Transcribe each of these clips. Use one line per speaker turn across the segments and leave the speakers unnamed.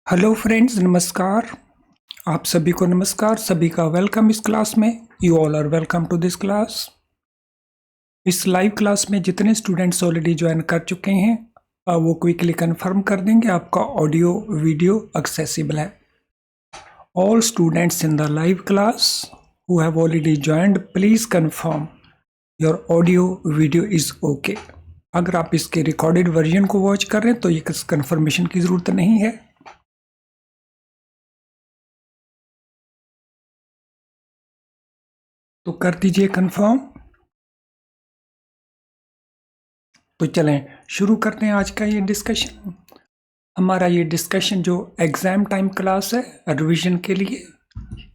Hello friends, नमस्कार। आप सभी को नमस्कार, सभी का वेलकम इस क्लास में। You all are welcome to this class. इस लाइव क्लास में जितने स्टूडेंट्स ऑलरेडी ज्वाइन कर चुके हैं वो क्विकली कंफर्म कर देंगे आपका ऑडियो वीडियो एक्सेसिबल है। All students in the live class who have already joined, please confirm your audio video is okay. अगर आप इसके रिकॉर्डेड वर्जन को वॉच कर रहे हैं तो ये कंफर्मेशन की ज़रूरत नहीं है। तो कर दीजिए कंफर्म। तो चलें शुरू करते हैं आज का ये डिस्कशन। हमारा ये डिस्कशन जो एग्ज़ाम टाइम क्लास है रिवीजन के लिए,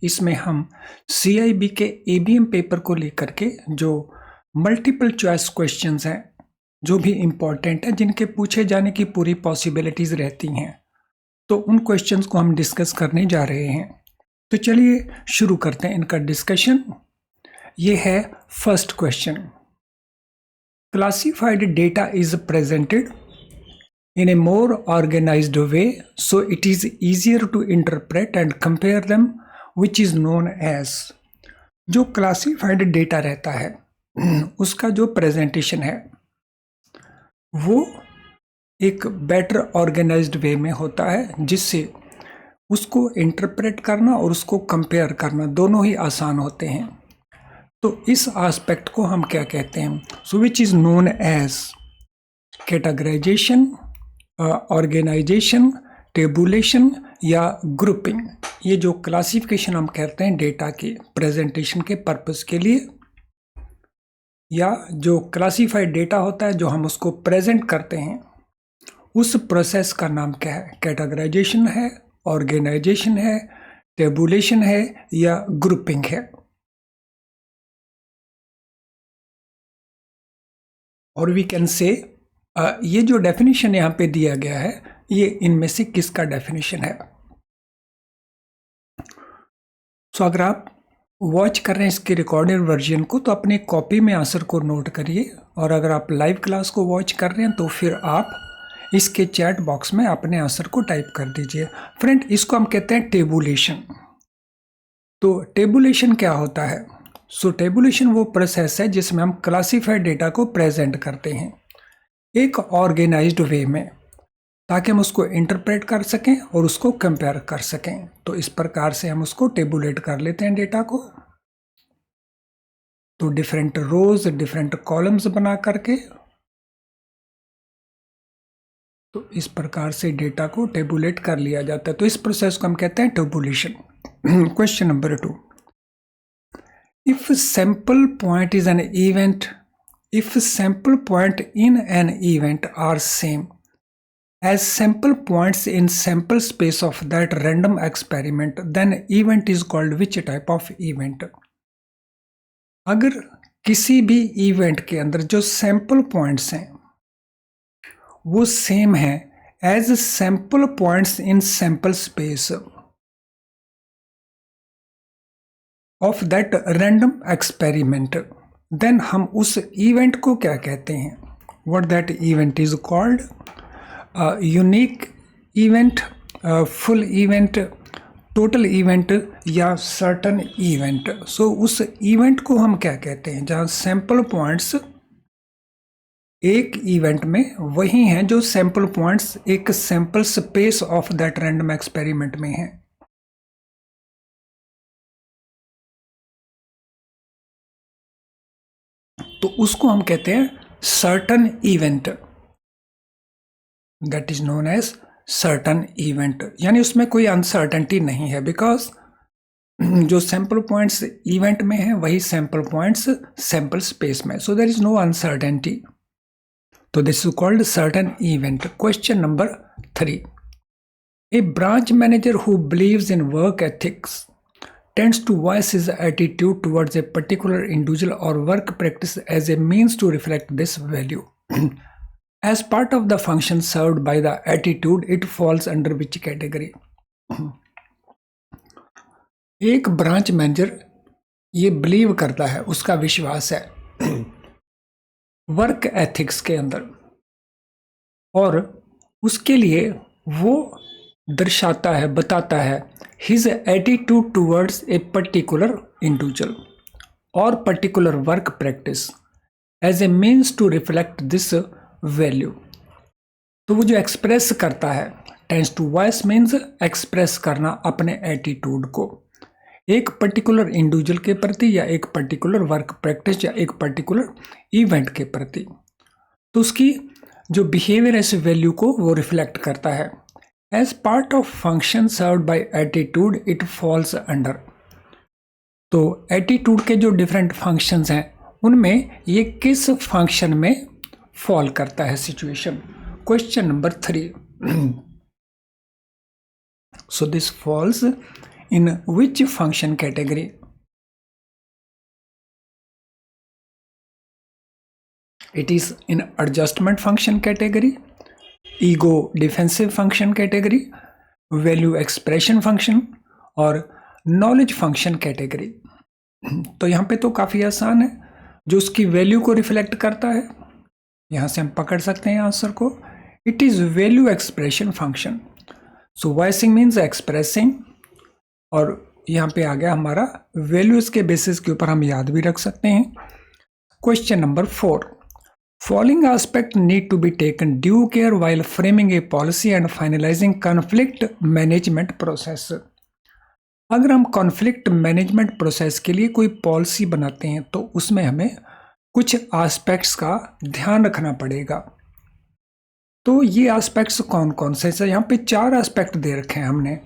इसमें हम CIB के ABM पेपर को लेकर के जो मल्टीपल चॉइस क्वेश्चंस हैं जो भी इम्पोर्टेंट है, जिनके पूछे जाने की पूरी पॉसिबिलिटीज़ रहती हैं, तो उन क्वेश्चंस को हम डिस्कस करने जा रहे हैं। तो चलिए शुरू करते हैं इनका डिस्कशन। ये है first question. Classified data is presented in a more organized way, so it is easier to interpret and compare them, which is known as। जो classified data रहता है उसका जो presentation है वो एक better organized way में होता है, जिससे उसको इंटरप्रेट करना और उसको कंपेयर करना दोनों ही आसान होते हैं। तो इस एस्पेक्ट को हम क्या कहते हैं? So which is known as categorisation, organisation, tabulation या ग्रुपिंग। ये जो क्लासिफिकेशन हम कहते हैं डेटा के प्रेजेंटेशन के पर्पस के लिए, या जो क्लासिफाइड डेटा होता है जो हम उसको प्रेजेंट करते हैं, उस प्रोसेस का नाम क्या है? कैटेगराइजेशन है, ऑर्गेनाइजेशन है, टेबुलेशन है या ग्रुपिंग है। और वी कैन से ये जो डेफिनेशन यहाँ पे दिया गया है ये इनमें से किसका डेफिनेशन है? सो अगर आप वॉच कर रहे हैं इसके रिकॉर्डेड वर्जन को तो अपने कॉपी में आंसर को नोट करिए, और अगर आप लाइव क्लास को वॉच कर रहे हैं तो फिर आप इसके चैट बॉक्स में अपने आंसर को टाइप कर दीजिए। फ्रेंड, इसको हम कहते हैं टेबुलेशन। तो टेबुलेशन क्या होता है? सो टेबुलेशन वो प्रोसेस है जिसमें हम क्लासिफाइड डेटा को प्रेजेंट करते हैं एक ऑर्गेनाइज्ड वे में, ताकि हम उसको इंटरप्रेट कर सकें और उसको कंपेयर कर सकें। तो इस प्रकार से हम उसको टेबुलेट कर लेते हैं डेटा को। तो डिफरेंट रोज, डिफरेंट कॉलम्स बना करके, तो इस प्रकार से डेटा को टेबुलेट कर लिया जाता है। तो इस प्रोसेस को हम कहते हैं tabulation. Question number 2। If sample point is an event, if sample point in an event are same as sample points in sample space of that random experiment, then event is called which type of event? अगर किसी भी event के अंदर जो sample points हैं वो same है as sample points in sample space of that random experiment, then हम उस इवेंट को क्या कहते हैं? What that event is called? Unique event, full event, total event या सर्टन इवेंट। सो उस इवेंट को हम क्या कहते हैं जहाँ सैंपल पॉइंट्स एक इवेंट में वही हैं जो सैंपल पॉइंट्स एक sample space of that random experiment में हैं। तो उसको हम कहते हैं certain event. That is known as certain event, यानी उसमें कोई अनसर्टेनिटी नहीं है, बिकॉज जो सैंपल पॉइंट्स इवेंट में है वही सैंपल पॉइंट्स सैंपल स्पेस में, so there is no uncertainty. तो this is called certain event. Question number 3। A branch manager who believes in work ethics tends to voice his attitude towards a particular individual or work practice as a means to reflect this value. As part of the function served by the attitude, it falls under which category? एक branch manager ये believe करता है, उसका विश्वास है work ethics के अंदर, और उसके लिए वो दर्शाता है, बताता है his attitude towards a particular individual और particular work practice as a means to reflect this value. तो वो जो एक्सप्रेस करता है, tends to voice means express करना अपने एटीट्यूड को एक पर्टिकुलर इंडिविजुअल के प्रति या एक पर्टिकुलर वर्क प्रैक्टिस या एक पर्टिकुलर इवेंट के प्रति। तो उसकी जो बिहेवियर है इस वैल्यू को वो रिफ्लेक्ट करता है। As part of function served by attitude it falls under. तो एटीट्यूड के जो डिफरेंट फंक्शंस हैं उनमें ये किस फंक्शन में फॉल करता है situation. Question number 3, so this falls in which function category? It is in adjustment function category, ego defensive function category, value expression function और knowledge function category। तो यहाँ पे तो काफ़ी आसान है, जो उसकी वैल्यू को रिफ्लेक्ट करता है, यहाँ से हम पकड़ सकते हैं आंसर को। It is value expression function. So voicing means expressing, और यहाँ पे आ गया हमारा वैल्यूज के बेसिस के ऊपर हम याद भी रख सकते हैं। Question number 4, following aspect need to be taken due care while framing a policy and finalising conflict management process. अगर हम कॉन्फ्लिक्ट मैनेजमेंट प्रोसेस के लिए कोई पॉलिसी बनाते हैं तो उसमें हमें कुछ एस्पेक्ट्स का ध्यान रखना पड़ेगा। तो ये एस्पेक्ट्स कौन कौन से हैं? यहाँ पे 4 एस्पेक्ट दे रखे हैं हमने,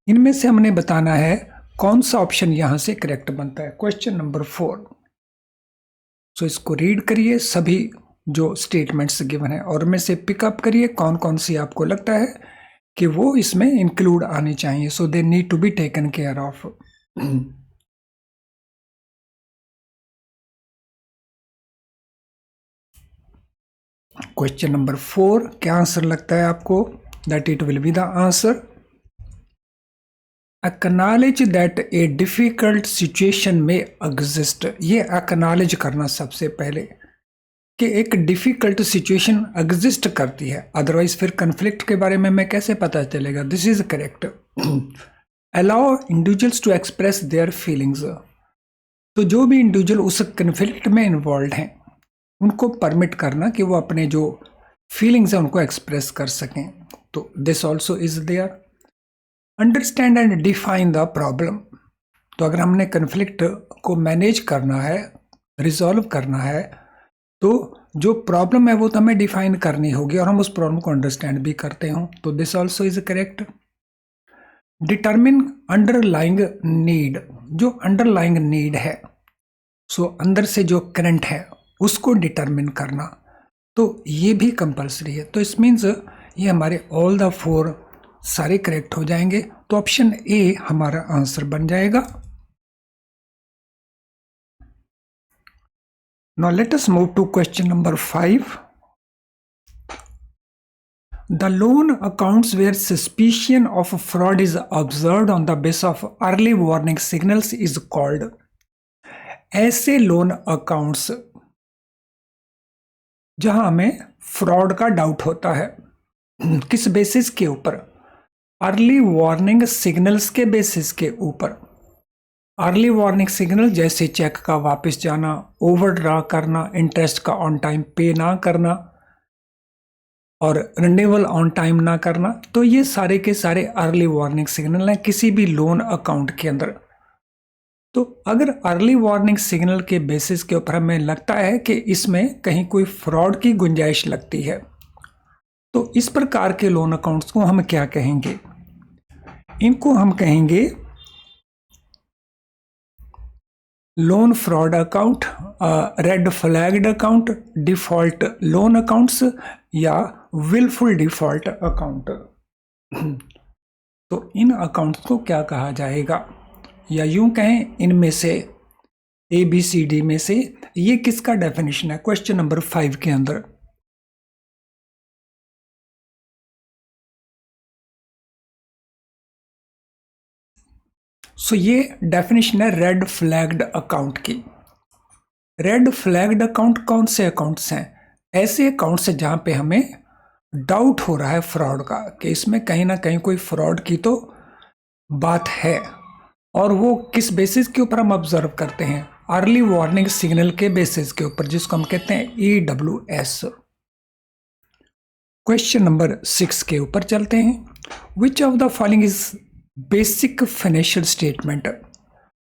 इनमें से हमने बताना है कौन सा ऑप्शन यहाँ से करेक्ट बनता है। क्वेश्चन नंबर 4, सो इसको रीड करिए, सभी जो स्टेटमेंट्स गिवन है और में से पिकअप करिए कौन कौन सी आपको लगता है कि वो इसमें इंक्लूड आनी चाहिए। So they need to be taken care of. Question number 4, क्या आंसर लगता है आपको? That it will be the answer. Acknowledge that a difficult situation में एग्जिस्ट। ये एक्नॉलेज करना सबसे पहले कि एक डिफिकल्ट सिचुएशन एग्जिस्ट करती है, अदरवाइज फिर कन्फ्लिक्ट के बारे में मैं कैसे पता चलेगा। This is correct. Allow individuals to express their feelings. तो जो भी इंडिविजुअल उस कन्फ्लिक्ट में इन्वॉल्व हैं उनको परमिट करना कि वो अपने जो फीलिंग्स हैं उनको एक्सप्रेस कर सकें। तो this also is there. Understand and define the problem. तो अगर हमने कन्फ्लिक्ट को मैनेज करना है, रिजॉल्व करना है, तो जो प्रॉब्लम है वो तो हमें डिफाइन करनी होगी और हम उस प्रॉब्लम को अंडरस्टैंड भी करते हों। तो this also is correct. Determine underlying need. जो अंडरलाइंग नीड है, सो अंदर से जो करंट है उसको डिटरमिन करना, तो ये भी कंपलसरी है। तो इस मीन्स ये हमारे ऑल द 4 सारे करेक्ट हो जाएंगे। तो ऑप्शन ए हमारा आंसर बन जाएगा। Now let us move to question number 5। The loan accounts where suspicion of fraud is observed on the basis of early warning signals is called। ऐसे loan accounts जहां हमें fraud का doubt होता है, किस बेसिस के ऊपर? अर्ली वार्निंग सिग्नल्स के बेसिस के ऊपर। अर्ली वार्निंग सिग्नल जैसे चेक का वापस जाना, ओवरड्रा करना, इंटरेस्ट का ऑन टाइम पे ना करना और रिन्यूअल ऑन टाइम ना करना, तो ये सारे के सारे अर्ली वार्निंग सिग्नल हैं किसी भी लोन अकाउंट के अंदर। तो अगर अर्ली वार्निंग सिग्नल के बेसिस के ऊपर हमें लगता है कि इसमें कहीं कोई फ्रॉड की गुंजाइश लगती है, तो इस प्रकार के लोन अकाउंट्स को हम क्या कहेंगे? इनको हम कहेंगे loan fraud account, red flagged account, default loan accounts या विलफुल डिफॉल्ट अकाउंट। तो इन अकाउंट्स को क्या कहा जाएगा? या यूं कहें इनमें से ABCD में से ये किसका डेफिनेशन है क्वेश्चन नंबर 5 के अंदर? सो ये डेफिनेशन है रेड फ्लैग्ड अकाउंट की। रेड फ्लैग्ड अकाउंट कौन से अकाउंट्स हैं? ऐसे अकाउंट्स हैं जहां पे हमें डाउट हो रहा है फ्रॉड का, कि इसमें कहीं ना कहीं कोई फ्रॉड की तो बात है, और वो किस बेसिस के ऊपर हम ऑब्जर्व करते हैं, अर्ली वार्निंग सिग्नल के बेसिस के ऊपर, जिसको हम कहते हैं EWS। क्वेश्चन नंबर 6 के ऊपर चलते हैं। विच of the following is basic financial statement.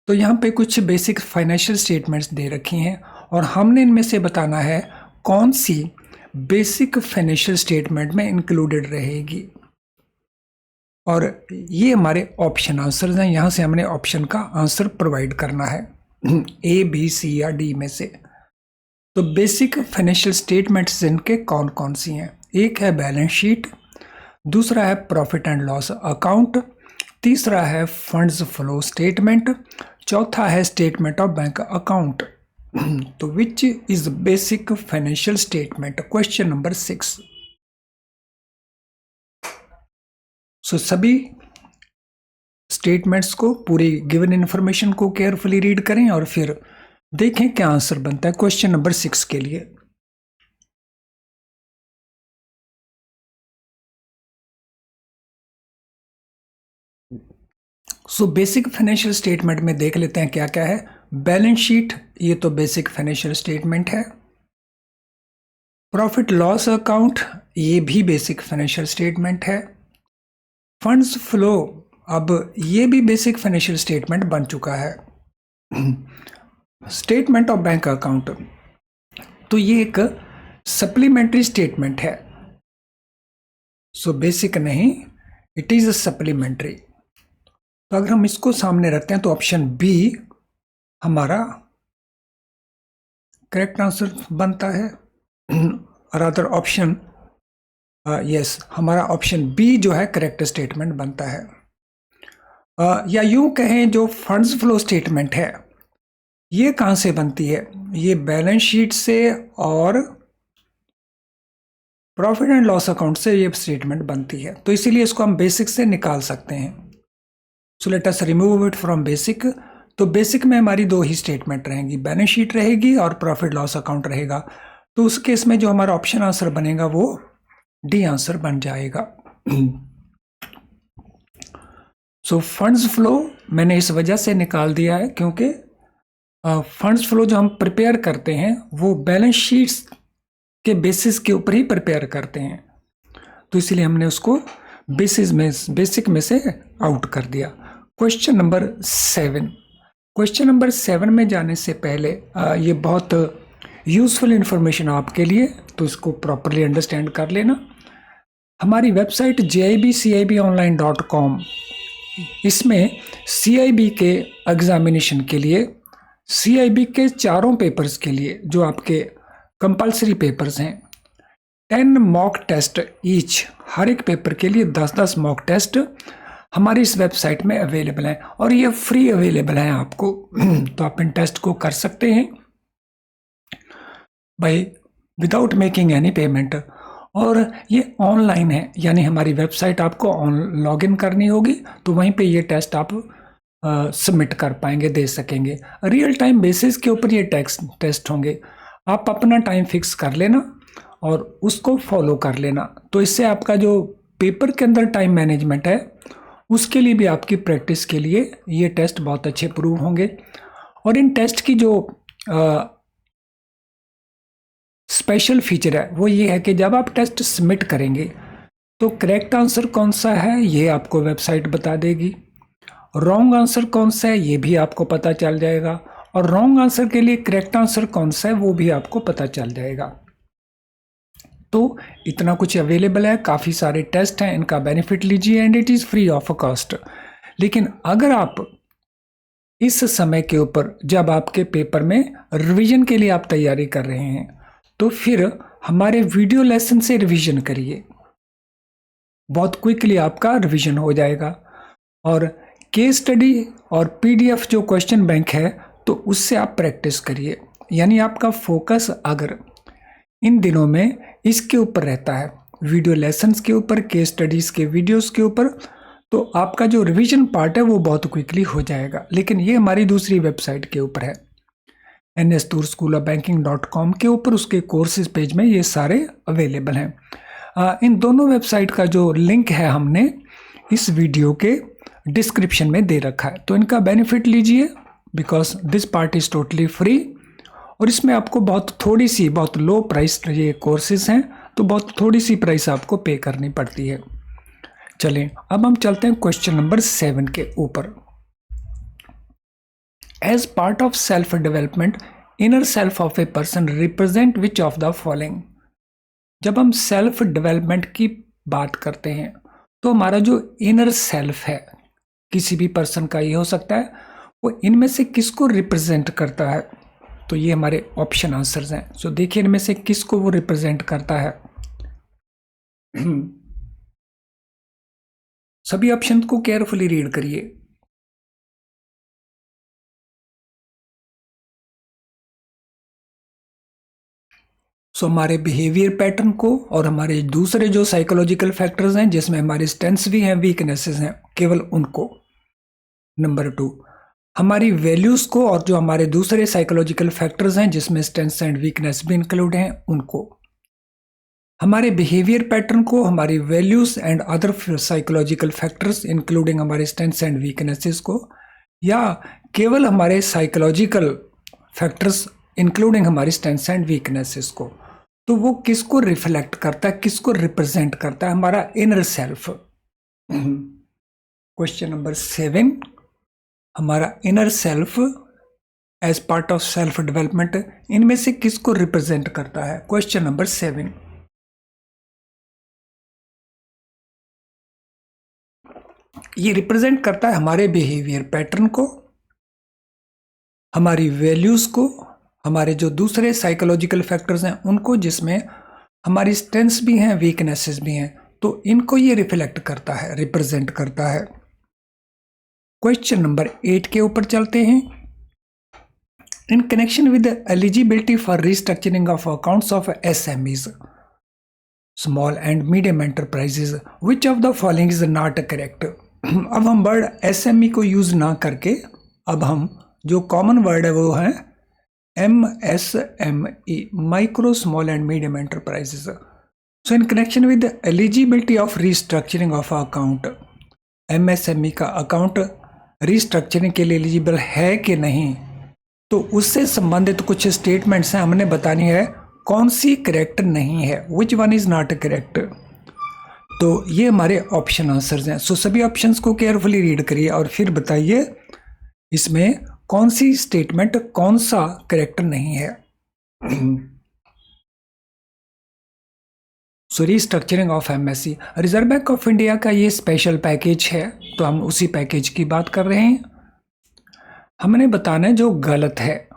तो यहाँ पे कुछ बेसिक फाइनेंशियल स्टेटमेंट्स दे रखी हैं और हमने इनमें से बताना है कौन सी बेसिक फाइनेंशियल स्टेटमेंट में इंक्लूडेड रहेगी, और ये हमारे ऑप्शन आंसर्स हैं। यहाँ से हमने ऑप्शन का आंसर प्रोवाइड करना है A, B, C या D में से। तो बेसिक फाइनेंशियल स्टेटमेंट्स इनके कौन कौन सी हैं? एक है बैलेंस शीट, दूसरा है प्रॉफिट एंड लॉस अकाउंट, तीसरा है फंड्स फ्लो स्टेटमेंट, चौथा है स्टेटमेंट ऑफ बैंक अकाउंट। तो which is basic financial statement? Question number 6। So सभी स्टेटमेंट्स को, पूरी गिवन इंफॉर्मेशन को केयरफुली रीड करें और फिर देखें क्या आंसर बनता है क्वेश्चन नंबर 6 के लिए। सो बेसिक फाइनेंशियल स्टेटमेंट में देख लेते हैं क्या क्या है। बैलेंस शीट, ये तो बेसिक फाइनेंशियल स्टेटमेंट है। प्रॉफिट लॉस अकाउंट, ये भी बेसिक फाइनेंशियल स्टेटमेंट है। फंड्स फ्लो, अब ये भी बेसिक फाइनेंशियल स्टेटमेंट बन चुका है। स्टेटमेंट ऑफ बैंक अकाउंट, तो ये एक सप्लीमेंट्री स्टेटमेंट है। सो बेसिक नहीं, इट इज सप्लीमेंट्री। तो अगर हम इसको सामने रखते हैं तो ऑप्शन बी हमारा करेक्ट आंसर बनता है। और अदर ऑप्शन यस, हमारा ऑप्शन बी जो है करेक्ट स्टेटमेंट बनता है। या यूं कहें, जो फंड्स फ्लो स्टेटमेंट है ये कहां से बनती है? ये बैलेंस शीट से और प्रॉफिट एंड लॉस अकाउंट से ये स्टेटमेंट बनती है, तो इसीलिए इसको हम बेसिक से निकाल सकते हैं। So let us remove it from basic. तो बेसिक में हमारी दो ही स्टेटमेंट रहेंगी, बैलेंस शीट रहेगी और प्रॉफिट लॉस अकाउंट रहेगा। तो उस केस में जो हमारा ऑप्शन आंसर बनेगा वो डी आंसर बन जाएगा। सो फंड्स फ्लो मैंने इस वजह से निकाल दिया है क्योंकि फंड्स फ्लो जो हम प्रिपेयर करते हैं वो बैलेंस शीट्स के बेसिस के ऊपर ही प्रिपेयर करते हैं, तो इसलिए हमने उसको बेसिक में से आउट कर दिया। Question number 7। क्वेश्चन नंबर 7 में जाने से पहले ये बहुत यूजफुल इंफॉर्मेशन आपके लिए, तो इसको प्रॉपरली अंडरस्टैंड कर लेना। हमारी वेबसाइट JIBCIBonline.com, इसमें CIB के एग्जामिनेशन के लिए, CIB के चारों पेपर्स के लिए जो आपके कंपलसरी पेपर्स हैं, 10 मॉक टेस्ट ईच, हर एक पेपर के लिए 10-10 मॉक टेस्ट हमारी इस वेबसाइट में अवेलेबल हैं और ये फ्री अवेलेबल हैं आपको। तो आप इन टेस्ट को कर सकते हैं by without making any payment, और ये ऑनलाइन है, यानी हमारी वेबसाइट आपको लॉगिन करनी होगी तो वहीं पे ये टेस्ट आप सबमिट कर पाएंगे, दे सकेंगे। रियल टाइम बेसिस के ऊपर ये टेस्ट होंगे। आप अपना टाइम फिक्स कर लेना और उसको फॉलो कर लेना, तो इससे आपका जो पेपर के अंदर टाइम मैनेजमेंट है उसके लिए भी, आपकी प्रैक्टिस के लिए ये टेस्ट बहुत अच्छे प्रूव होंगे। और इन टेस्ट की जो स्पेशल फीचर है वो ये है कि जब आप टेस्ट सबमिट करेंगे तो करेक्ट आंसर कौन सा है ये आपको वेबसाइट बता देगी, रॉन्ग आंसर कौन सा है ये भी आपको पता चल जाएगा, और रॉन्ग आंसर के लिए करेक्ट आंसर कौन सा है वो भी आपको पता चल जाएगा। तो इतना कुछ अवेलेबल है, काफ़ी सारे टेस्ट हैं, इनका बेनिफिट लीजिए and it is free of cost. लेकिन अगर आप इस समय के ऊपर, जब आपके पेपर में रिवीजन के लिए आप तैयारी कर रहे हैं, तो फिर हमारे वीडियो लेसन से रिवीजन करिए, बहुत क्विकली आपका रिवीजन हो जाएगा। और केस स्टडी और PDF जो क्वेश्चन बैंक है तो उससे आप प्रैक्टिस करिए, यानी आपका फोकस अगर इन दिनों में इसके ऊपर रहता है, वीडियो लेसन्स के ऊपर, केस स्टडीज़ के वीडियोस के ऊपर, तो आपका जो रिवीजन पार्ट है वो बहुत क्विकली हो जाएगा। लेकिन ये हमारी दूसरी वेबसाइट के ऊपर है, NSToor School of Banking.com के ऊपर, उसके कोर्सेज पेज में ये सारे अवेलेबल हैं। इन दोनों वेबसाइट का जो लिंक है हमने इस वीडियो के डिस्क्रिप्शन में दे रखा है, तो इनका बेनिफिट लीजिए because this part is totally free. और इसमें आपको बहुत लो प्राइस ये कोर्सेज हैं, तो बहुत थोड़ी सी प्राइस आपको पे करनी पड़ती है। चलें अब हम चलते हैं क्वेश्चन नंबर 7 के ऊपर। As part of self development inner self of a person represent which of the following. जब हम सेल्फ डेवलपमेंट की बात करते हैं तो हमारा जो इनर सेल्फ है किसी भी पर्सन का, ये हो सकता है, वो इनमें से किसको रिप्रेजेंट करता है। तो ये हमारे ऑप्शन आंसर्स हैं। सो देखिए इनमें से किसको वो रिप्रेजेंट करता है। सभी ऑप्शन को केयरफुली रीड करिए। सो हमारे बिहेवियर पैटर्न को और हमारे दूसरे जो साइकोलॉजिकल फैक्टर्स हैं जिसमें हमारे स्ट्रेंथ्स भी हैं, वीकनेसेस हैं, केवल उनको। नंबर 2 हमारी वैल्यूज को और जो हमारे दूसरे साइकोलॉजिकल फैक्टर्स हैं जिसमें स्ट्रेंथ्स एंड वीकनेस भी इंक्लूड हैं उनको। हमारे बिहेवियर पैटर्न को, हमारी values and other psychological factors including हमारे स्ट्रेंथ्स एंड वीकनेसेस को, या केवल हमारे साइकोलॉजिकल फैक्टर्स इंक्लूडिंग हमारी स्ट्रेंथ्स एंड वीकनेसेस को। तो वो किसको रिफ्लेक्ट करता है, किसको रिप्रेजेंट करता है, हमारा इनर सेल्फ। क्वेश्चन नंबर 7 हमारा inner self as part of self development इनमें से किसको रिप्रेजेंट करता है। क्वेश्चन नंबर 7 ये रिप्रेजेंट करता है हमारे बिहेवियर पैटर्न को, हमारी वैल्यूज को, हमारे जो दूसरे साइकोलॉजिकल फैक्टर्स हैं उनको, जिसमें हमारी स्ट्रेंथ्स भी हैं, वीकनेसेस भी हैं, तो इनको ये रिफ्लेक्ट करता है, रिप्रेजेंट करता है। क्वेश्चन नंबर 8 के ऊपर चलते हैं। In connection with eligibility for restructuring of accounts of SMEs, small and medium enterprises, which of the following is not correct. अब हम वर्ड एसएमई को यूज ना करके अब हम जो कॉमन वर्ड है वो है MSME, micro small and medium enterprises. So in connection with eligibility of restructuring of account, MSME का अकाउंट रिस्ट्रक्चरिंग के लिए एलिजिबल है कि नहीं, तो उससे संबंधित कुछ स्टेटमेंट्स हैं, हमने बतानी है कौन सी करेक्ट नहीं है, which one is not correct. तो ये हमारे ऑप्शन आंसर्स हैं। सो सभी ऑप्शंस को केयरफुली रीड करिए और फिर बताइए इसमें कौन सी स्टेटमेंट, कौन सा करेक्ट नहीं है। So restructuring of MSE, Reserve Bank of India का ये स्पेशल पैकेज है, तो हम उसी पैकेज की बात कर रहे हैं। हमने बताना है जो गलत है।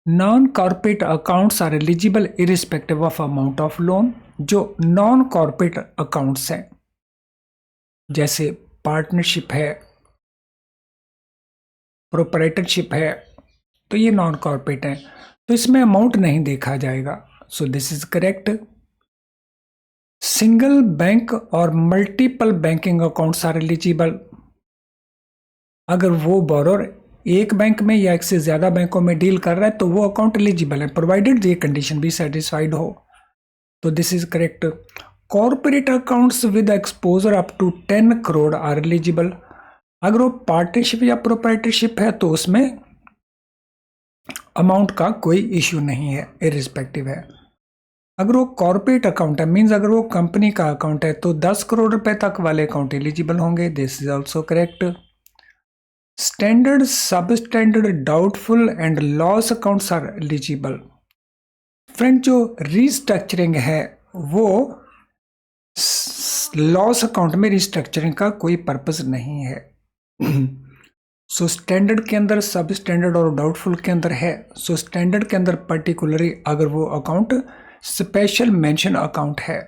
Non corporate accounts are eligible irrespective of amount of loan. जो नॉन कॉर्पोरेट अकाउंट्स हैं जैसे पार्टनरशिप है, प्रोप्राइटरशिप है, तो ये नॉन कॉर्पोरेट है, तो इसमें अमाउंट नहीं देखा जाएगा। So this is correct. Single bank और multiple banking accounts are eligible. अगर वो बोरोर एक बैंक में या एक से ज़्यादा बैंकों में डील कर रहा है तो वो अकाउंट एलिजिबल है, प्रोवाइडेड ये कंडीशन भी सेटिस्फाइड हो, तो this is correct. Corporate accounts with exposure up to 10 crore are eligible. अगर वो पार्टनरशिप या प्रोप्राइटरशिप है तो उसमें अमाउंट का कोई इश्यू नहीं है, इरिस्पेक्टिव है। अगर वो कॉर्पोरेट अकाउंट है, मीन्स अगर वो कंपनी का अकाउंट है, तो 10 करोड़ रुपए तक वाले अकाउंट एलिजिबल होंगे, this is also correct. Standard, sub standard, doubtful and loss accounts are eligible. Friend, जो रिस्ट्रक्चरिंग है वो लॉस अकाउंट में रिस्ट्रक्चरिंग का कोई पर्पस नहीं है। सो स्टैंडर्ड के अंदर, सब स्टैंडर्ड और डाउटफुल के अंदर है। सो स्टैंडर्ड के अंदर पर्टिकुलरली अगर वो अकाउंट स्पेशल मेंशन अकाउंट है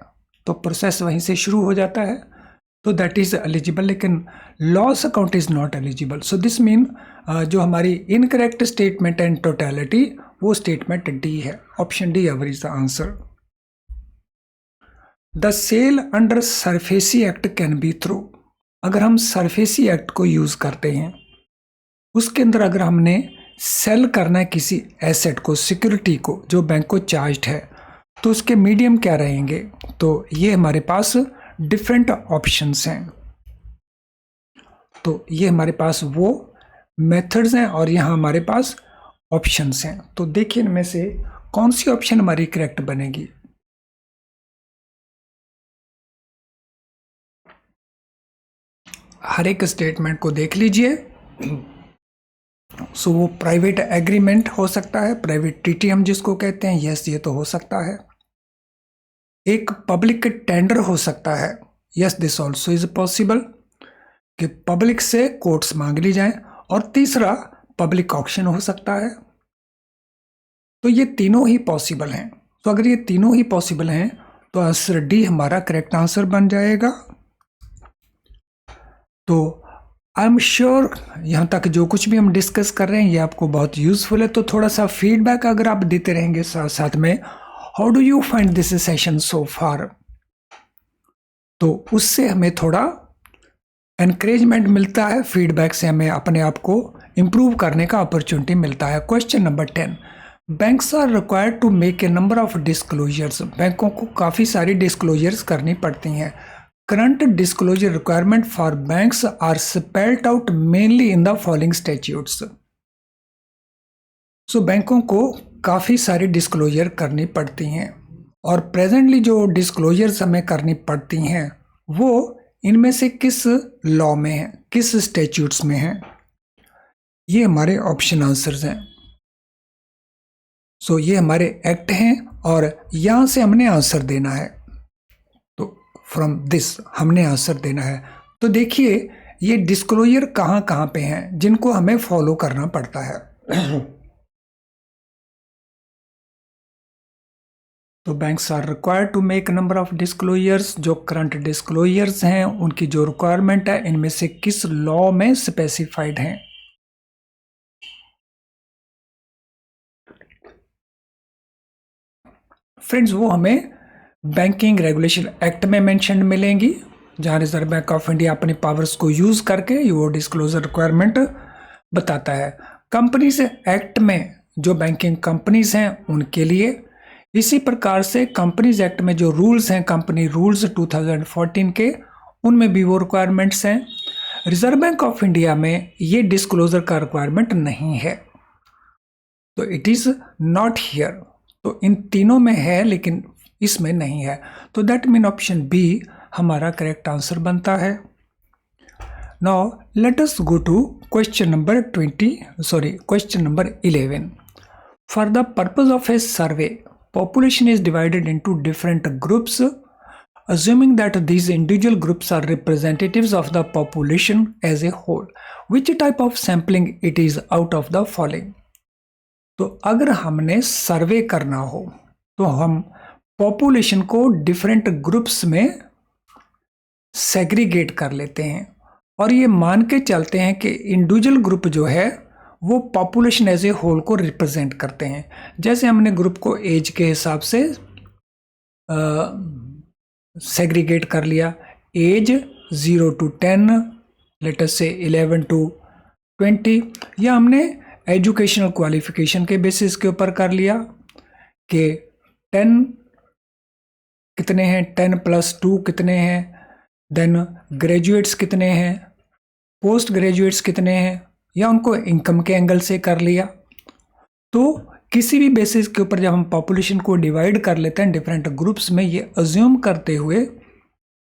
तो प्रोसेस वहीं से शुरू हो जाता है, तो दैट इज एलिजिबल, लेकिन loss account is not eligible. So this mean जो हमारी इनकरेक्ट स्टेटमेंट एंड टोटलिटी वो स्टेटमेंट डी है, option D ever is the answer. The sale under SARFAESI act can be through. अगर हम सरफेसी एक्ट को use करते हैं, उसके अंदर अगर हमने सेल करना है किसी एसेट को, सिक्योरिटी को जो बैंक को चार्ज्ड है, तो उसके मीडियम क्या रहेंगे? तो ये हमारे पास डिफरेंट ऑप्शंस हैं। तो ये हमारे पास वो मेथड्स हैं और यहाँ हमारे पास ऑप्शंस हैं। तो देखिए इनमें से कौन सी ऑप्शन हमारी करेक्ट बनेगी। हर एक स्टेटमेंट को देख लीजिए। सो वो प्राइवेट एग्रीमेंट हो सकता है, प्राइवेट ट्रीटी हम जिसको कहते हैं, यस ये तो हो सकता है। एक पब्लिक टेंडर हो सकता है, yes this also is possible, कि पब्लिक से कोट्स मांग ली जाए। और तीसरा पब्लिक ऑक्शन हो सकता है। तो ये तीनों ही पॉसिबल हैं। तो अगर ये तीनों ही पॉसिबल हैं तो आंसर डी हमारा करेक्ट आंसर बन जाएगा। तो आई एम श्योर यहाँ तक जो कुछ भी हम डिस्कस कर रहे हैं ये आपको बहुत यूजफुल है। तो थोड़ा सा फीडबैक अगर आप देते रहेंगे साथ साथ में, how do you find this session so far, तो उससे हमें थोड़ा एनकरेजमेंट मिलता है। फीडबैक से हमें अपने आप को इम्प्रूव करने का अपॉर्चुनिटी मिलता है। Question number 10, banks are required to make a number of disclosures. बैंकों को काफ़ी सारी डिस्क्लोजर्स करनी पड़ती हैं। Current disclosure requirement for banks are spelled out mainly in the following statutes. So बैंकों को काफ़ी सारी डिस्क्लोजर करनी पड़ती हैं और प्रेजेंटली जो डिस्क्लोजर्स हमें करनी पड़ती हैं वो इनमें से किस लॉ में है, किस स्टैट्यूट्स में है? ये हमारे ऑप्शन आंसर्स हैं। सो ये हमारे एक्ट हैं और यहां से हमने आंसर देना है। तो फ्रॉम दिस हमने आंसर देना है। तो देखिए ये डिस्क्लोजर कहाँ कहाँ पे हैं जिनको हमें फॉलो करना पड़ता है। तो banks are required to make number of disclosures. जो करंट डिस्क्लोजर्स हैं उनकी जो रिक्वायरमेंट है इनमें से किस लॉ में स्पेसिफाइड हैं? फ्रेंड्स वो हमें बैंकिंग रेगुलेशन एक्ट में मेंशन मिलेंगी, जहां रिजर्व बैंक ऑफ इंडिया अपने पावर्स को यूज करके वो डिस्क्लोजर रिक्वायरमेंट बताता है। कंपनीज एक्ट में जो बैंकिंग कंपनीज हैं उनके लिए, इसी प्रकार से कंपनीज एक्ट में जो रूल्स हैं, कंपनी रूल्स 2014 के, उनमें भी वो रिक्वायरमेंट्स हैं। रिजर्व बैंक ऑफ इंडिया में ये डिस्क्लोजर का रिक्वायरमेंट नहीं है, तो इट इज नॉट हियर। तो इन तीनों में है लेकिन इसमें नहीं है। तो दैट मीन ऑप्शन बी हमारा करेक्ट आंसर बनता है। Now let us go to question number 11। For the purpose of a survey, population is divided into different groups. Assuming that these individual groups are representatives of the population as a whole, which type of sampling it is out of the following? तो अगर हमने सर्वे करना हो तो हम population को different groups में segregate कर लेते हैं और ये मान के चलते हैं कि इंडिविजुअल ग्रुप जो है वो पॉपुलेशन एज ए होल को रिप्रेजेंट करते हैं। जैसे हमने ग्रुप को एज के हिसाब से सेग्रीगेट कर लिया, एज 0 to 10, लेट अस से 11 to 20, या हमने एजुकेशनल क्वालिफिकेशन के बेसिस के ऊपर कर लिया कि 10 कितने हैं, 10 + 2 कितने हैं, देन ग्रेजुएट्स कितने हैं, पोस्ट ग्रेजुएट्स कितने हैं, या उनको इनकम के एंगल से कर लिया। तो किसी भी बेसिस के ऊपर जब हम पॉपुलेशन को डिवाइड कर लेते हैं डिफरेंट ग्रुप्स में, ये अज्यूम करते हुए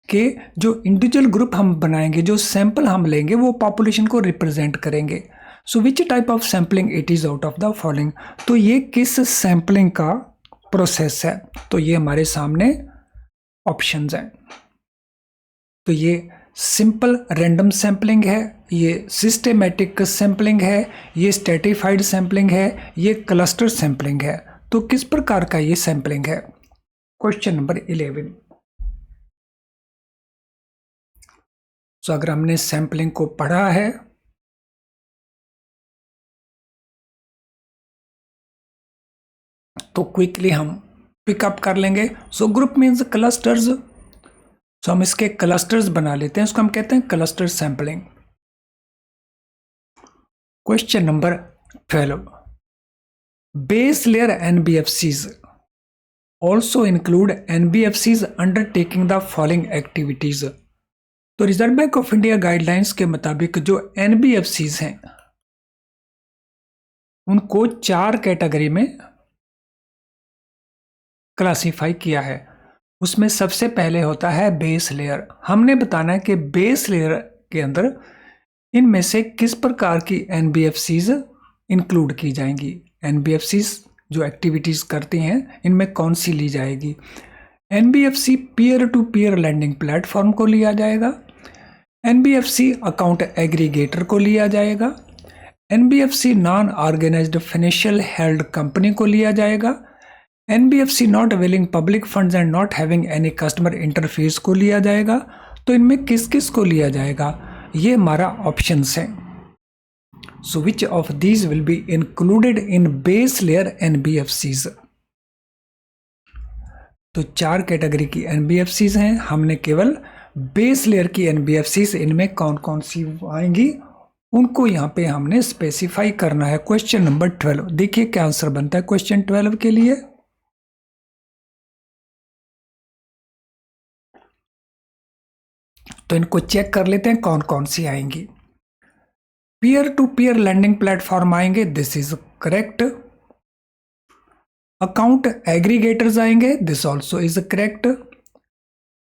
कि जो इंडिविजुअल ग्रुप हम बनाएंगे, जो सैंपल हम लेंगे, वो पॉपुलेशन को रिप्रेजेंट करेंगे। So which type of sampling it is out of the following? तो ये किस सैम्पलिंग का प्रोसेस है? तो ये हमारे सामने ऑप्शंस हैं। तो ये सिंपल रैंडम सैम्पलिंग है, ये सिस्टेमेटिक सैम्पलिंग है, ये स्ट्रेटिफाइड सैम्पलिंग है, ये क्लस्टर सैम्पलिंग है। तो किस प्रकार का ये सैम्पलिंग है? Question number 11। तो अगर हमने सैम्पलिंग को पढ़ा है तो क्विकली हम पिकअप कर लेंगे। सो ग्रुप मीन्स क्लस्टर्स, तो हम इसके क्लस्टर्स बना लेते हैं, उसको हम कहते हैं cluster sampling. Question number 12, base layer NBFCs also include NBFCs undertaking the following activities. तो Reserve Bank of India guidelines के मुताबिक जो NBFCs हैं उनको 4 कैटेगरी में क्लासिफाई किया है। उसमें सबसे पहले होता है बेस लेयर। हमने बताना है कि बेस लेयर के अंदर इनमें से किस प्रकार की NBFCs इंक्लूड की जाएंगी। NBFCs जो एक्टिविटीज करती हैं इनमें कौन सी ली जाएगी। NBFC peer to peer lending platform को लिया जाएगा, NBFC अकाउंट एग्रीगेटर को लिया जाएगा, NBFC non organised financial held company को लिया जाएगा, NBFC not availing public funds and not having any customer interface को लिया जाएगा। तो इनमें किस किस को लिया जाएगा, ये हमारा ऑप्शंस है। So which of these will be included in base layer NBFCs। तो 4 कैटेगरी की NBFCs हैं, हमने केवल बेस लेयर की NBFCs इनमें कौन कौन सी आएंगी उनको यहाँ पे हमने स्पेसिफाई करना है। क्वेश्चन नंबर 12 देखिए क्या आंसर बनता है क्वेश्चन 12 के लिए। तो इनको चेक कर लेते हैं कौन कौन सी आएंगी। Peer to peer lending platform आएंगे, this is correct. Account aggregators आएंगे, this also is correct.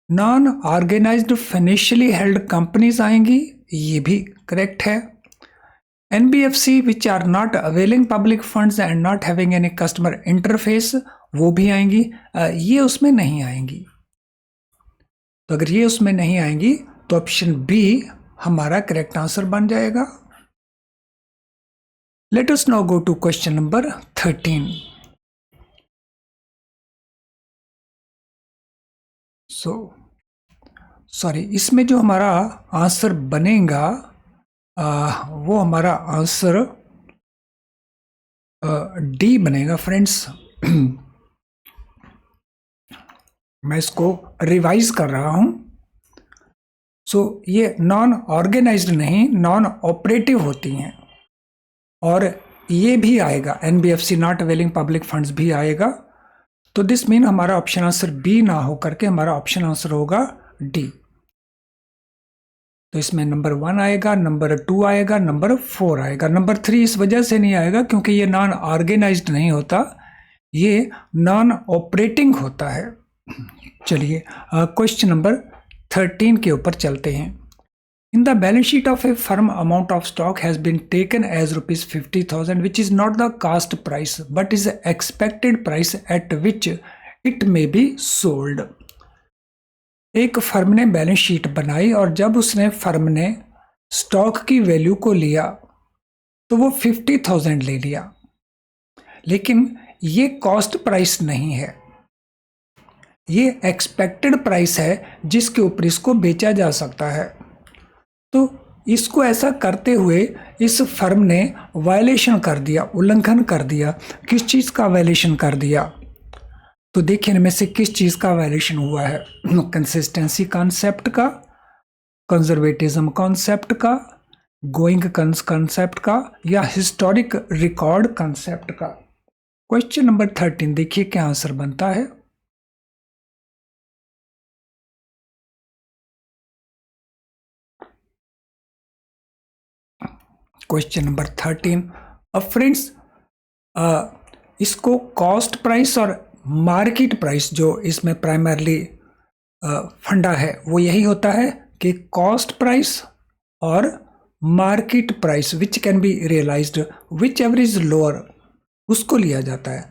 Non organised financially held companies आएंगी, ये भी करेक्ट है। NBFC which are not availing public funds and not having any customer interface, वो भी आएंगी। ये उसमें नहीं आएंगी। तो अगर ये उसमें नहीं आएंगी तो ऑप्शन बी हमारा करेक्ट आंसर बन जाएगा। Let us now go to question number 13। Sorry इसमें जो हमारा आंसर बनेगा वो हमारा आंसर डी बनेगा फ्रेंड्स। मैं इसको रिवाइज कर रहा हूं। ये नॉन ऑर्गेनाइज्ड नहीं नॉन ऑपरेटिव होती हैं, और ये भी आएगा NBFC not availing public funds भी आएगा। तो दिस मीन हमारा ऑप्शन आंसर बी ना हो करके हमारा ऑप्शन आंसर होगा डी। तो इसमें नंबर 1 आएगा, नंबर 2 आएगा, नंबर 4 आएगा। नंबर 3 इस वजह से नहीं आएगा क्योंकि ये नॉन ऑर्गेनाइज्ड नहीं होता, ये नॉन ऑपरेटिंग होता है। चलिए क्वेश्चन नंबर 13 के ऊपर चलते हैं। In the balance sheet of a firm amount of stock has been taken as ₹50,000 which is not the cost price but is expected price at which it may be sold. एक firm ने balance sheet बनाई और जब उसने firm ने stock की value को लिया तो वो 50,000 ले लिया, लेकिन ये कॉस्ट प्राइस नहीं है, ये एक्सपेक्टेड प्राइस है जिसके ऊपर इसको बेचा जा सकता है। तो इसको ऐसा करते हुए इस फर्म ने वायलेशन कर दिया, उल्लंघन कर दिया। किस चीज़ का वायलेशन कर दिया? तो देखिए इनमें से किस चीज़ का वायलेशन हुआ है? कंसिस्टेंसी कॉन्सेप्ट का, कंजर्वेटिज्म कॉन्सेप्ट का, गोइंग कॉन्सेप्ट का, या हिस्टोरिक रिकॉर्ड कॉन्सेप्ट का। क्वेश्चन नंबर 13 देखिए क्या आंसर बनता है। Question number 13। अब फ्रेंड्स इसको कॉस्ट प्राइस और मार्केट प्राइस, जो इसमें प्राइमरली फंडा है वो यही होता है कि कॉस्ट प्राइस और market price which can be realised whichever is lower, उसको लिया जाता है।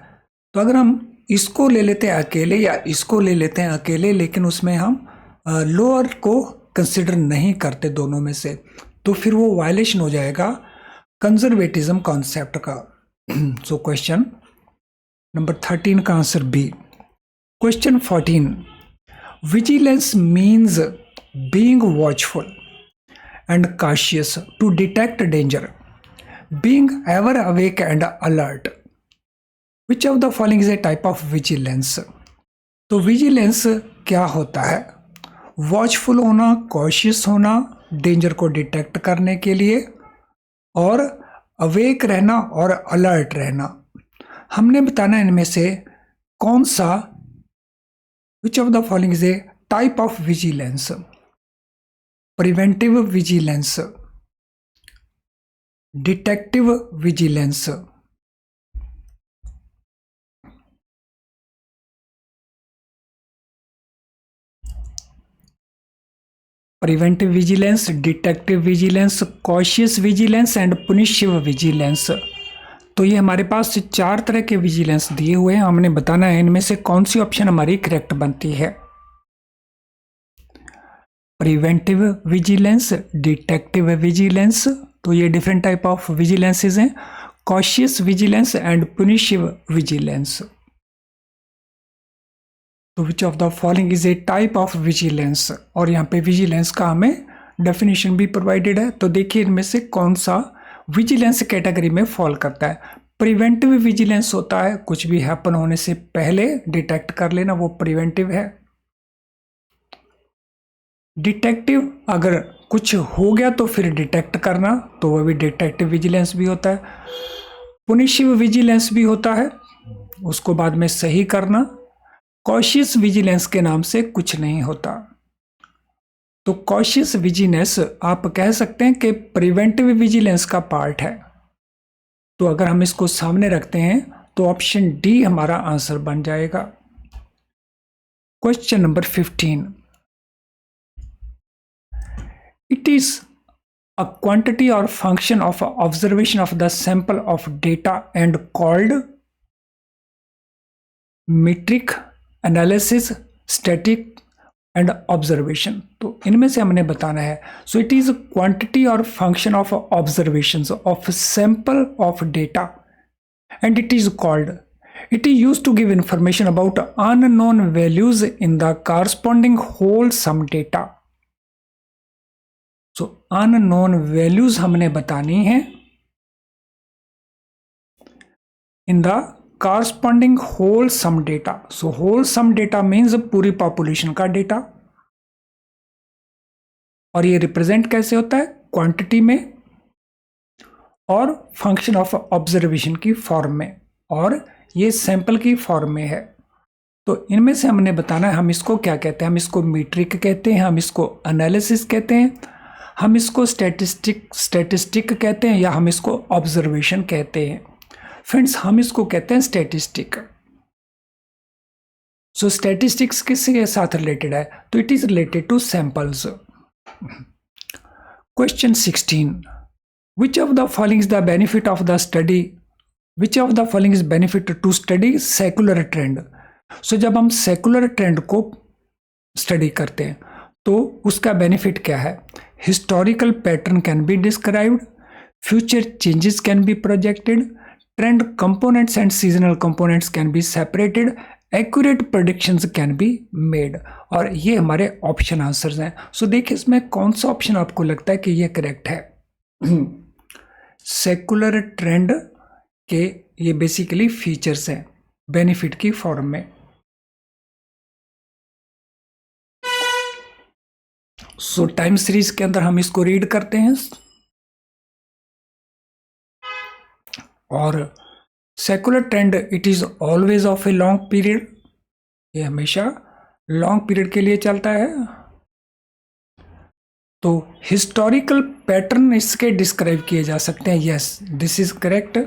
तो अगर हम इसको ले लेते हैं अकेले या इसको ले लेते हैं अकेले, लेकिन उसमें हम लोअर को कंसिडर नहीं करते दोनों में से, तो फिर वो वायलेशन हो जाएगा कंजर्वेटिज्म कॉन्सेप्ट का। सो क्वेश्चन नंबर 13 का answer B. Question 14, vigilance means being watchful and cautious to detect danger, being ever awake and alert. Which of the following is a type of vigilance? तो vigilance क्या होता है? Watchful होना, cautious होना, danger को detect करने के लिए, और अवेक रहना और अलर्ट रहना। हमने बताना इनमें से कौन सा which of the following is a type of vigilance? Preventive vigilance, detective vigilance, preventive vigilance, detective vigilance, cautious vigilance and punitive vigilance. तो ये हमारे पास 4 तरह के विजिलेंस दिए हुए हैं, हमने बताना है इनमें से कौन सी ऑप्शन हमारी करेक्ट बनती है। प्रिवेंटिव विजिलेंस, डिटेक्टिव विजिलेंस, तो ये डिफरेंट टाइप ऑफ विजिलेंसेस हैं, cautious vigilance and punitive vigilance. तो विच of the following is a type of vigilance, और यहाँ पे विजिलेंस का हमें डेफिनेशन भी प्रोवाइडेड है। तो देखिए इनमें से कौन सा विजिलेंस कैटेगरी में फॉल करता है। प्रिवेंटिव विजिलेंस होता है कुछ भी हैपन होने से पहले डिटेक्ट कर लेना, वो प्रिवेंटिव है। डिटेक्टिव, अगर कुछ हो गया तो फिर डिटेक्ट करना, तो वह भी डिटेक्टिव विजिलेंस भी होता है। पुनिशिव विजिलेंस भी होता है, उसको बाद में सही करना। कॉशियस विजिलेंस के नाम से कुछ नहीं होता। तो कॉशियस विजिलेंस आप कह सकते हैं कि प्रिवेंटिव विजिलेंस का पार्ट है। तो अगर हम इसको सामने रखते हैं तो ऑप्शन डी हमारा आंसर बन जाएगा। Question number 15, it is a quantity or function of observation of the sample of data and called metric, analysis, static and observation। तो इनमें से हमने बताना है। सो इट इज क्वांटिटी और function of observations of sample of data and it is called, it is used to give information about unknown values in the corresponding whole sum data। So unknown values हमने बतानी है in the corresponding whole sum data. So whole sum data means पूरी population का data, और ये represent कैसे होता है? क्वांटिटी में और फंक्शन ऑफ ऑब्जर्वेशन की फॉर्म में, और ये सैंपल की फॉर्म में है। तो इनमें से हमने बताना है हम इसको क्या कहते हैं। हम इसको मीट्रिक कहते हैं, हम इसको एनालिसिस कहते हैं, हम इसको स्टैटिस्टिक कहते हैं, या हम इसको ऑब्जर्वेशन कहते हैं। फ्रेंड्स, हम इसको कहते हैं स्टैटिस्टिक। सो स्टैटिस्टिक्स किसके साथ रिलेटेड है? तो it is related to samples. Question 16, which of the following is the benefit of the study, which of the following is benefit to study secular trend. So जब हम सेकुलर ट्रेंड को study करते हैं तो उसका benefit क्या है? Historical pattern can be described, future changes can be projected, trend components and seasonal components can be separated, accurate predictions can be made. और ये हमारे ऑप्शन आंसर्स हैं। सो देखिए इसमें कौन सा ऑप्शन आपको लगता है कि ये करेक्ट है? सेकुलर ट्रेंड के ये बेसिकली फीचर्स हैं बेनिफिट की फॉर्म में। सो टाइम सीरीज के अंदर हम इसको रीड करते हैं, और secular trend it is always of a long period, ये हमेशा लॉन्ग पीरियड के लिए चलता है। तो हिस्टोरिकल पैटर्न इसके डिस्क्राइब किए जा सकते हैं, yes this is correct.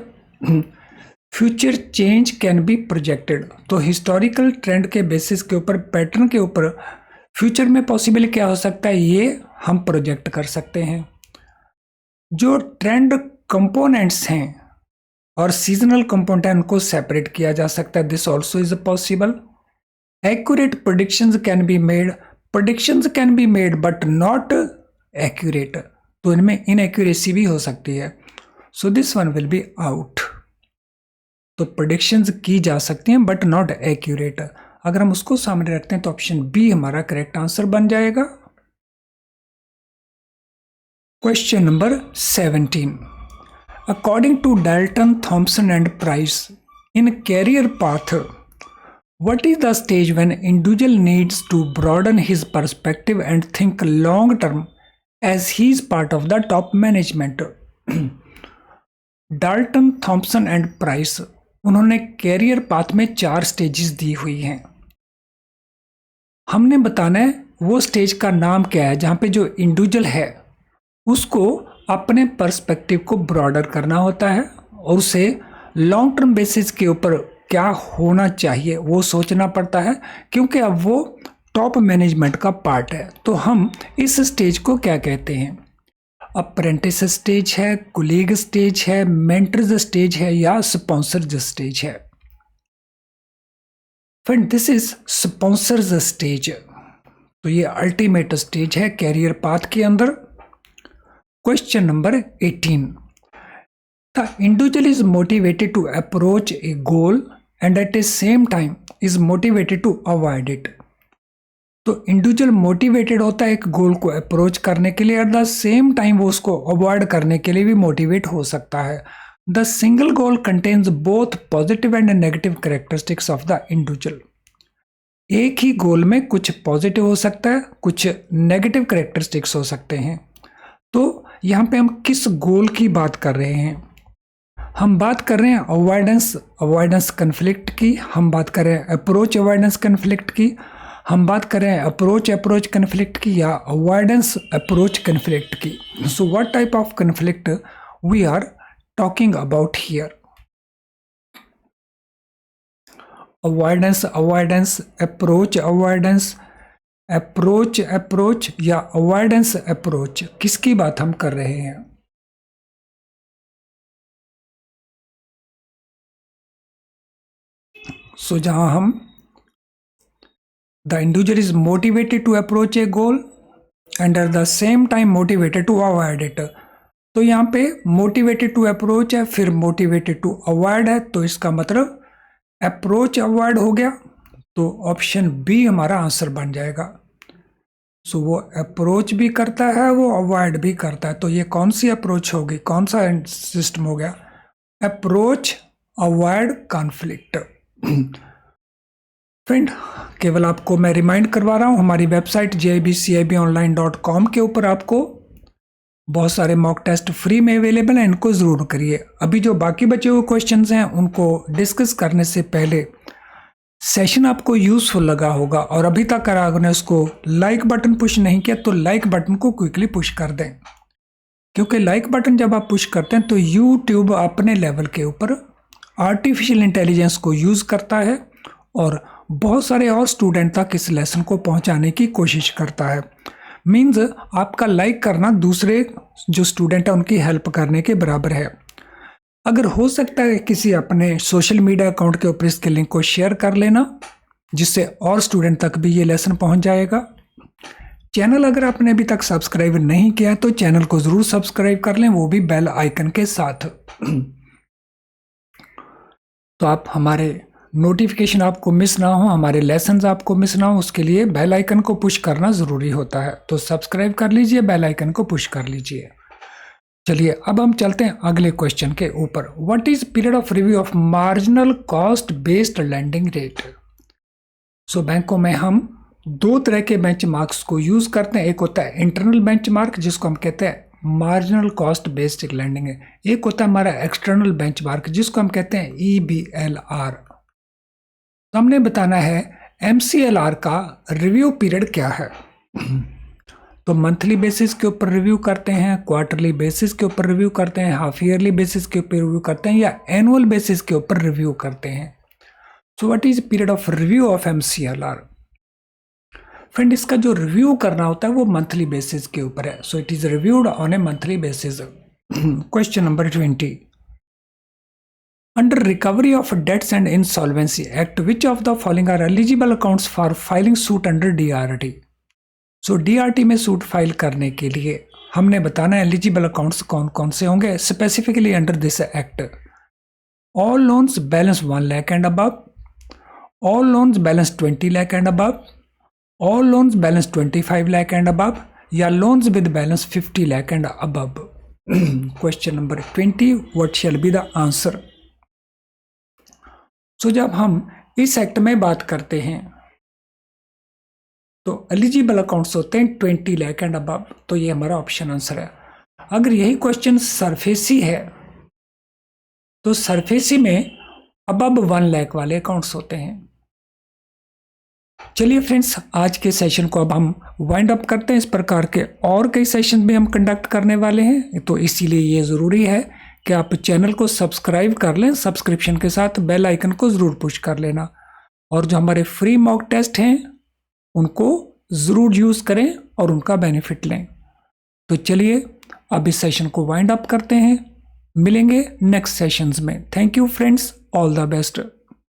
Future change can be projected, तो हिस्टोरिकल ट्रेंड के बेसिस के ऊपर, पैटर्न के ऊपर फ्यूचर में पॉसिबल क्या हो सकता है ये हम प्रोजेक्ट कर सकते हैं। जो ट्रेंड कंपोनेंट्स हैं और सीजनल कंपोनेंट हैं उनको सेपरेट किया जा सकता है, this also is possible. Accurate predictions can be made, predictions can be made but not accurate, तो इनमें इनएक्यूरेसी भी हो सकती है। So this one will be out. तो प्रेडिक्शंस की जा सकती हैं बट नॉट एक्यूरेट। अगर हम उसको सामने रखते हैं तो ऑप्शन बी हमारा करेक्ट आंसर बन जाएगा। Question number 17, according to Dalton, Thomson and Price in career path, what is the stage when individual needs to broaden his perspective and think long term as he is part of the top management? Dalton, Thomson and Price, उन्होंने career path में 4 stages दी हुई हैं। हमने बताना है वो stage का नाम क्या है जहाँ पे जो इंडिविजुअल है उसको अपने पर्सपेक्टिव को ब्रॉडर करना होता है और उसे लॉन्ग टर्म बेसिस के ऊपर क्या होना चाहिए वो सोचना पड़ता है, क्योंकि अब वो टॉप मैनेजमेंट का पार्ट है। तो हम इस स्टेज को क्या कहते हैं? अप्रेंटिस स्टेज है, कुलीग स्टेज है, मेंटर्स स्टेज है या स्पॉन्सर्स स्टेज है? Friend, this is sponsors stage. तो ये अल्टीमेट स्टेज है कैरियर पाथ के अंदर। Question number 18, the individual is motivated to approach a goal and at a same time is motivated to avoid it. तो individual motivated होता है एक गोल को अप्रोच करने के लिए, एट द सेम टाइम वो उसको अवॉइड करने के लिए भी मोटिवेट हो सकता है। The single goal contains both positive and negative characteristics of the individual. एक ही गोल में कुछ पॉजिटिव हो सकता है, कुछ नेगेटिव कैरेक्टरिस्टिक्स हो सकते हैं। तो यहाँ पे हम किस गोल की बात कर रहे हैं? हम बात कर रहे हैं अवॉइडेंस कन्फ्लिक्ट की, हम बात कर रहे हैं अप्रोच अवॉइडेंस कन्फ्लिक्ट की, हम बात कर रहे हैं अप्रोच कन्फ्लिक्ट की या अवॉइडेंस अप्रोच कन्फ्लिक्ट की। So what type of conflict we are talking about here? Avoidance approach या अवॉइडेंस अप्रोच, किसकी बात हम कर रहे हैं? सो जहां हम the individual is motivated to approach a goal and at the same time motivated to avoid it। तो यहाँ पे motivated to approach है, फिर motivated to avoid है, तो इसका मतलब approach avoid हो गया, तो ऑप्शन बी हमारा आंसर बन जाएगा। सो वो अप्रोच भी करता है, वो अवॉइड भी करता है। तो ये कौन सी अप्रोच होगी, कौन सा सिस्टम हो गया? Approach avoid conflict. फ्रेंड, केवल आपको मैं रिमाइंड करवा रहा हूँ, हमारी वेबसाइट jibcibonline.com के ऊपर आपको बहुत सारे मॉक टेस्ट फ्री में अवेलेबल हैं, इनको ज़रूर करिए। अभी जो बाकी बचे हुए क्वेश्चंस हैं उनको डिस्कस करने से पहले सेशन आपको यूज़फुल लगा होगा और अभी तक अगर आपने उसको लाइक बटन पुश नहीं किया तो लाइक बटन को क्विकली पुश कर दें, क्योंकि लाइक बटन जब आप पुश करते हैं तो यूट्यूब अपने लेवल के ऊपर आर्टिफिशियल इंटेलिजेंस को यूज़ करता है और बहुत सारे और स्टूडेंट तक इस लेसन को पहुंचाने की कोशिश करता है। मीन्स आपका लाइक करना दूसरे जो स्टूडेंट है उनकी हेल्प करने के बराबर है। अगर हो सकता है किसी अपने सोशल मीडिया अकाउंट के ऊपर इसके लिंक को शेयर कर लेना, जिससे और स्टूडेंट तक भी ये लेसन पहुंच जाएगा। चैनल अगर आपने अभी तक सब्सक्राइब नहीं किया है तो चैनल को ज़रूर सब्सक्राइब कर लें, वो भी बेल आइकन के साथ। तो आप हमारे नोटिफिकेशन आपको मिस ना हो, हमारे लेसन्स आपको मिस ना हो, उसके लिए बेल आइकन को पुश करना ज़रूरी होता है। तो सब्सक्राइब कर लीजिए, बेल आइकन को पुश कर लीजिए। चलिए अब हम चलते हैं अगले क्वेश्चन के ऊपर। What is period of review of marginal cost based lending rate? So बैंकों में हम दो तरह के बेंचमार्क्स को यूज़ करते हैं। एक होता है इंटरनल बेंचमार्क जिसको हम कहते हैं मार्जिनल कॉस्ट बेस्ड लैंडिंग है, एक होता है हमारा एक्सटर्नल बेंचमार्क जिसको हम कहते हैं EBLR। तो हमने बताना है MCLR का रिव्यू पीरियड क्या है। तो मंथली बेसिस के ऊपर रिव्यू करते हैं, क्वार्टरली बेसिस के ऊपर रिव्यू करते हैं, हाफ ईयरली बेसिस के ऊपर रिव्यू करते हैं या एनुअल बेसिस के ऊपर रिव्यू करते हैं। So what is period of review of MCLR? Friend, इसका जो रिव्यू करना होता है वो मंथली बेसिस के ऊपर है। So it is reviewed on A monthly basis. Question number 20, under recovery of debts and insolvency act which of the following are eligible accounts for filing suit under DRT? So DRT में suit file करने के लिए हमने बताना है eligible accounts कौन कौन से होंगे specifically under this act. All loans balance 1 lakh and above, all loans balance 20 lakh and above, all loans balance 25 lakh and above या loans with balance 50 lakh and above. Question number 20, what shall be the answer? So जब हम इस act में बात करते हैं तो eligible accounts होते हैं 20 लाख एंड अबव, तो ये हमारा ऑप्शन आंसर है। अगर यही क्वेश्चन सरफेसी है तो सरफेसी में अबव 1 लाख वाले अकाउंट्स होते हैं। चलिए फ्रेंड्स, आज के सेशन को अब हम वाइंड अप करते हैं। इस प्रकार के और कई सेशन भी हम कंडक्ट करने वाले हैं, तो इसीलिए ये ज़रूरी है कि आप चैनल को सब्सक्राइब कर लें। सब्सक्रिप्शन के साथ बेल आइकन को ज़रूर पुश कर लेना, और जो हमारे फ्री मॉक टेस्ट हैं उनको ज़रूर यूज़ करें और उनका बेनिफिट लें। तो चलिए अब इस सेशन को वाइंड अप करते हैं, मिलेंगे नेक्स्ट सेशंस में। Thank you friends, all the best.